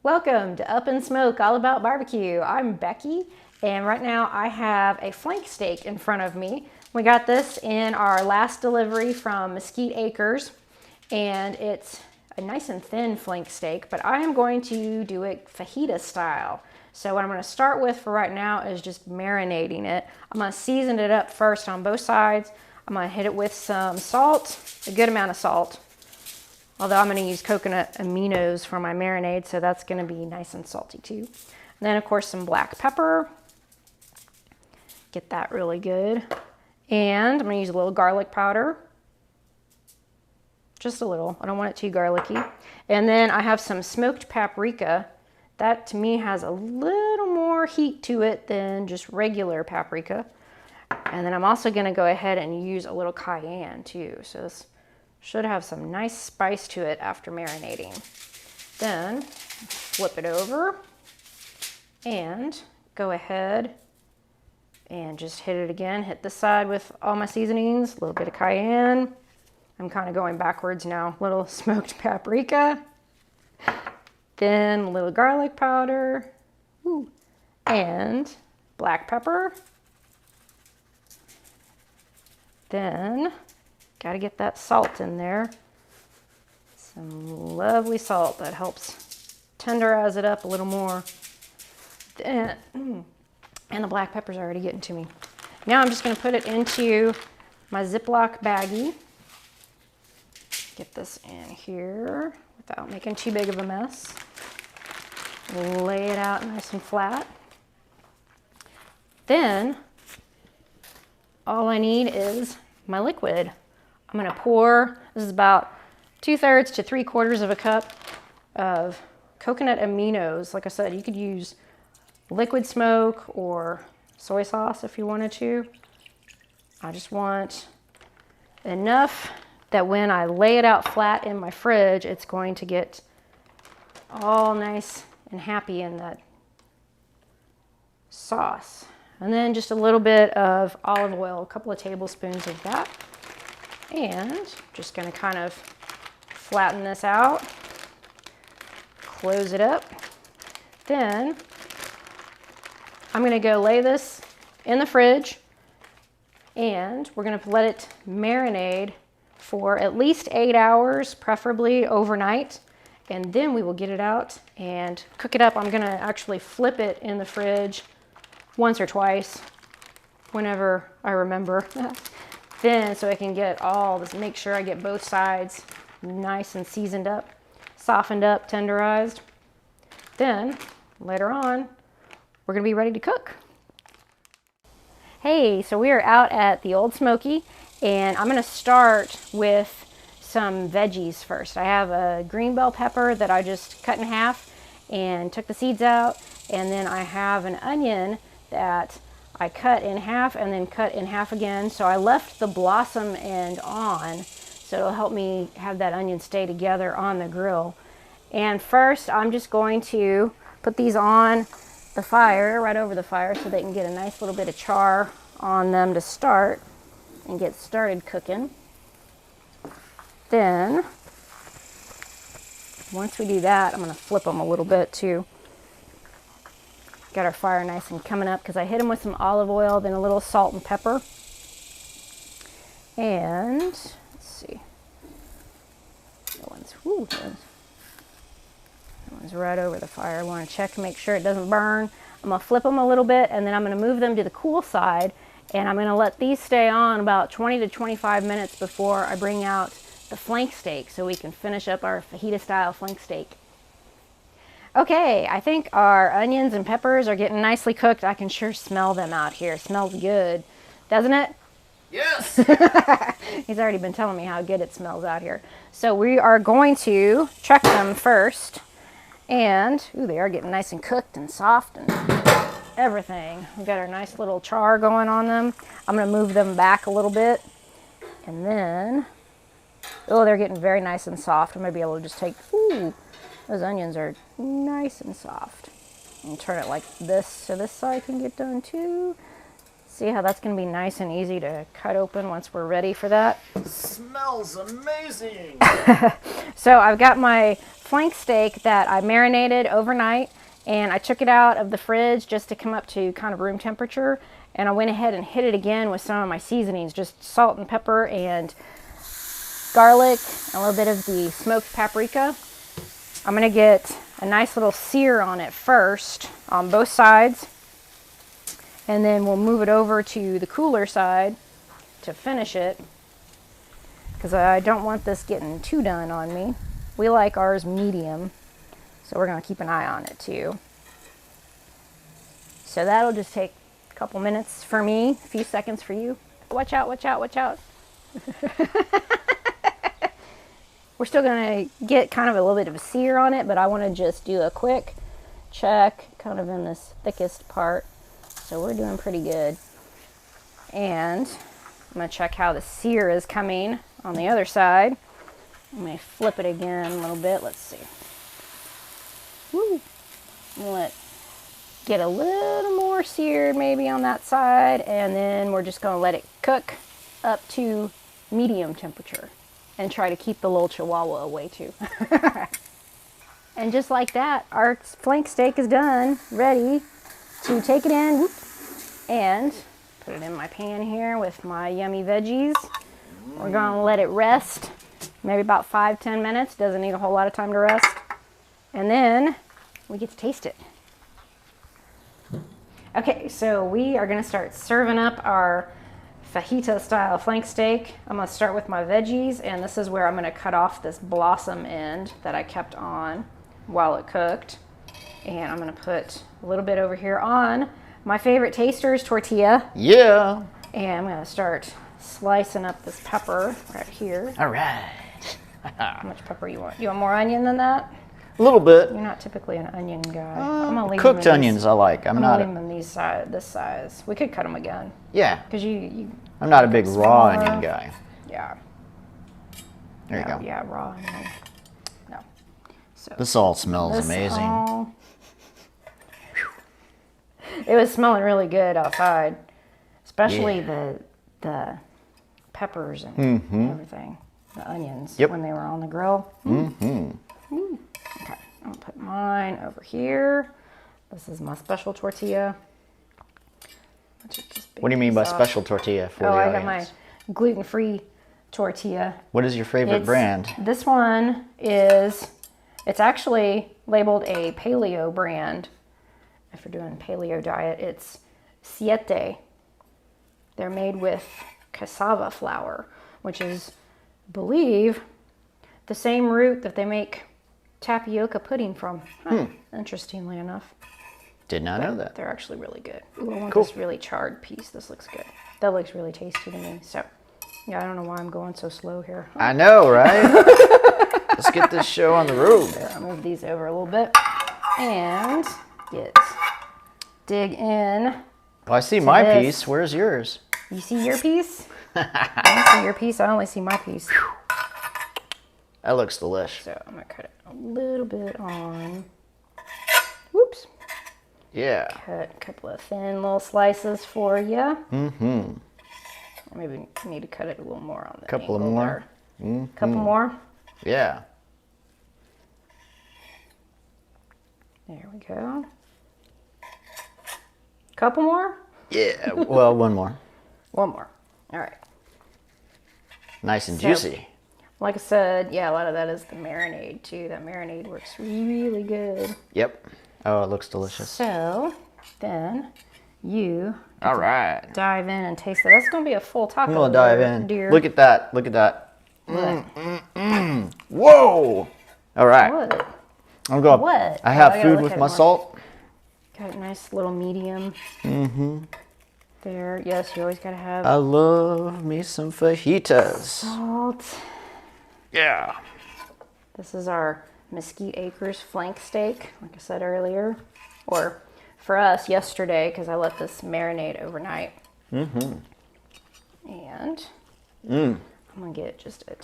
Welcome to Up and Smoke, all about barbecue. I'm Becky, and right now I have a flank steak in front of me. We got this in our last delivery from Mesquite Acres, and it's a nice and thin flank steak, but I am going to do it fajita style. So what I'm going to start with for right now is just marinating it. I'm going to season it up first on both sides. I'm going to hit it with some salt, a good amount of salt. Although I'm going to use coconut aminos for my marinade, so that's going to be nice and salty too. And then of course some black pepper. Get that really good. And I'm going to use a little garlic powder. Just a little. I don't want it too garlicky. And then I have some smoked paprika. That to me has a little more heat to it than just regular paprika. And then I'm also going to go ahead and use a little cayenne too. So this should have some nice spice to it after marinating. Then flip it over and go ahead and just hit it again. Hit this side with all my seasonings, a little bit of cayenne. I'm kind of going backwards now. Little smoked paprika. Then a little garlic powder. Ooh. And black pepper. Then got to get that salt in there. Some lovely salt that helps tenderize it up a little more. Then, and the black pepper's already getting to me. Now I'm just going to put it into my Ziploc baggie. Get this in here without making too big of a mess. Lay it out nice and flat. Then all I need is my liquid. I'm going to pour, this is about 2/3 to 3/4 of a cup of coconut aminos. Like I said, you could use liquid smoke or soy sauce if you wanted to. I just want enough that when I lay it out flat in my fridge, it's going to get all nice and happy in that sauce. And then just a little bit of olive oil, a couple of tablespoons of that. And just going to kind of flatten this out, close it up. Then I'm going to go lay this in the fridge, and we're going to let it marinate for at least 8 hours, preferably overnight. And then we will get it out and cook it up. I'm going to actually flip it in the fridge once or twice whenever I remember. Then so I can get all this, make sure I get both sides nice and seasoned up, softened up, tenderized. Then later on, we're gonna be ready to cook. Hey, so we are out at the Old Smokey, and I'm gonna start with some veggies first. I have a green bell pepper that I just cut in half and took the seeds out, and then I have an onion that I cut in half and then cut in half again. So I left the blossom end on, so it'll help me have that onion stay together on the grill. And first I'm just going to put these on the fire, right over the fire, so they can get a nice little bit of char on them to start and get started cooking. Then once we do that, I'm going to flip them a little bit too. Got our fire nice and coming up because I hit them with some olive oil, then a little salt and pepper. And let's see. That one's right over the fire. I want to check and make sure it doesn't burn. I'm going to flip them a little bit, and then I'm going to move them to the cool side, and I'm going to let these stay on about 20 to 25 minutes before I bring out the flank steak so we can finish up our fajita style flank steak. Okay, I think our onions and peppers are getting nicely cooked. I can sure smell them out here. It smells good, doesn't it? Yes! He's already been telling me how good it smells out here. So we are going to check them first. And, ooh, they are getting nice and cooked and soft and everything. We've got our nice little char going on them. I'm going to move them back a little bit. And then, oh, they're getting very nice and soft. I'm going to be able to just take, ooh, those onions are nice and soft. And turn it like this so this side can get done too. See how that's going to be nice and easy to cut open once we're ready for that? Smells amazing! So I've got my flank steak that I marinated overnight, and I took it out of the fridge just to come up to kind of room temperature, and I went ahead and hit it again with some of my seasonings, just salt and pepper and garlic, a little bit of the smoked paprika. I'm gonna get a nice little sear on it first on both sides, and then we'll move it over to the cooler side to finish it, because I don't want this getting too done on me. We like ours medium, so we're gonna keep an eye on it too. So that'll just take a couple minutes for me, a few seconds for you. Watch out, watch out, watch out. We're still gonna get kind of a little bit of a sear on it, but I wanna just do a quick check kind of in this thickest part. So we're doing pretty good. And I'm gonna check how the sear is coming on the other side. I'm gonna flip it again a little bit. Let's see. Woo. Let get a little more seared maybe on that side, and then we're just gonna let it cook up to medium temperature and try to keep the little chihuahua away too. And just like that, our flank steak is done, ready to take it in. Whoop, and put it in my pan here with my yummy veggies. We're gonna let it rest, maybe about 5-10 minutes. Doesn't need a whole lot of time to rest. And then we get to taste it. Okay, so we are gonna start serving up our fajita style flank steak. I'm gonna start with my veggies, and this is where I'm gonna cut off this blossom end that I kept on while it cooked. And I'm gonna put a little bit over here on my favorite taster's tortilla. Yeah. And I'm gonna start slicing up this pepper right here. All right. How much pepper you want? You want more onion than that? A little bit. You're not typically an onion guy. I'm gonna leave Cooked them in onions I like. I'm not. leave them this size. We could cut them again. Yeah. Because you I'm not a big raw smaller. onion guy. Yeah. There you go. Yeah, raw onion. No. So This all smells this amazing. all- It was smelling really good outside, especially the peppers and everything, the onions when they were on the grill. Okay, I'm gonna put mine over here. This is my special tortilla. What do you mean by special tortilla for the I audience? got my gluten-free tortilla. What is your favorite brand? This one is, it's actually labeled a paleo brand. If you're doing paleo diet, it's Siete. They're made with cassava flour, which is, I believe, the same root that they make tapioca pudding from. Interestingly enough. Did not know that. They're actually really good. Ooh, I want Cool. this really charred piece. This looks good. That looks really tasty to me. So, yeah, I don't know why I'm going so slow here. I know, right? Let's get this show on the road. I'll move these over a little bit and dig in. Well, I see my this. piece. Where's yours? You see your piece? I don't see your piece. I only see my piece. That looks delish. So I'm gonna cut it a little bit on. Whoops. Yeah. Cut a couple of thin little slices for you. Maybe need to cut it a little more on the Couple angle more. there. Couple more. Yeah. There we go. Couple more. Yeah. Well, one more. One more. All right. Nice and So- juicy. Like I said, yeah, a lot of that is the marinade too. That marinade works really good. Yep. Oh, it looks delicious. So then you All right. dive in and taste it. That's going to be a full taco. I'm gonna dive there, in. dear. Look at that. Look at that. What? Whoa. All right. What? I'm going. What? I have Oh, I gotta food look with at my it more. salt. Got a nice little medium. There. Yes, you always got to have I love me some fajitas. salt. Yeah. This is our Mesquite Acres flank steak, like I said earlier. Or for us, yesterday, because I let this marinate overnight. And I'm going to get just a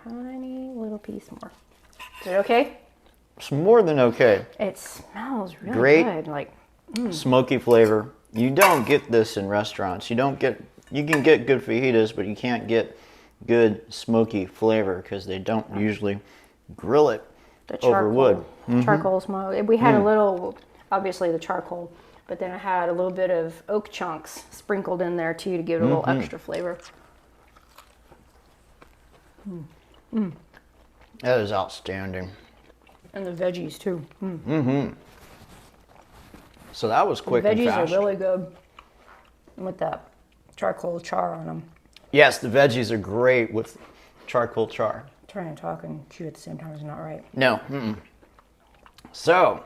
tiny little piece more. Is it okay? It's more than okay. It smells really Great. good. Like, Smoky flavor. You don't get this in restaurants. You can get good fajitas, but you can't get good smoky flavor because they don't usually grill it the charcoal, over wood. charcoal smoke. We had a little, obviously the charcoal, but then I had a little bit of oak chunks sprinkled in there too to give it a little extra flavor. That is outstanding. And the veggies too. So that was quick and Veggies fast. are really good with that charcoal char on them. Yes, the veggies are great with charcoal char. Trying to talk and chew at the same time is not right. No. So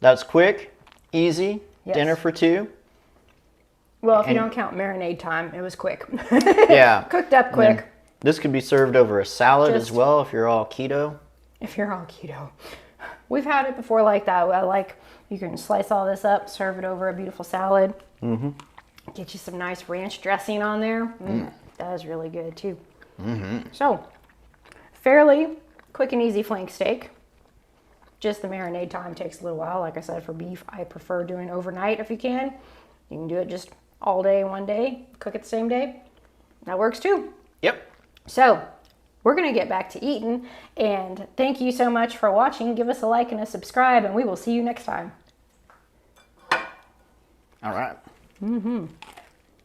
that's quick, easy, Yes. dinner for two. Well, if you don't count marinade time, it was quick. Yeah. Cooked up quick. Then this could be served over a salad as Just- well if you're all keto. If you're all keto. We've had it before like that. I like, you can slice all this up, serve it over a beautiful salad. Get you some nice ranch dressing on there. That is really good too. So, fairly quick and easy flank steak. Just the marinade time takes a little while. Like I said, for beef, I prefer doing overnight if you can. You can do it just all day, one day, cook it the same day. That works too. Yep. So, we're going to get back to eating. And thank you so much for watching. Give us a like and a subscribe, and we will see you next time. All right.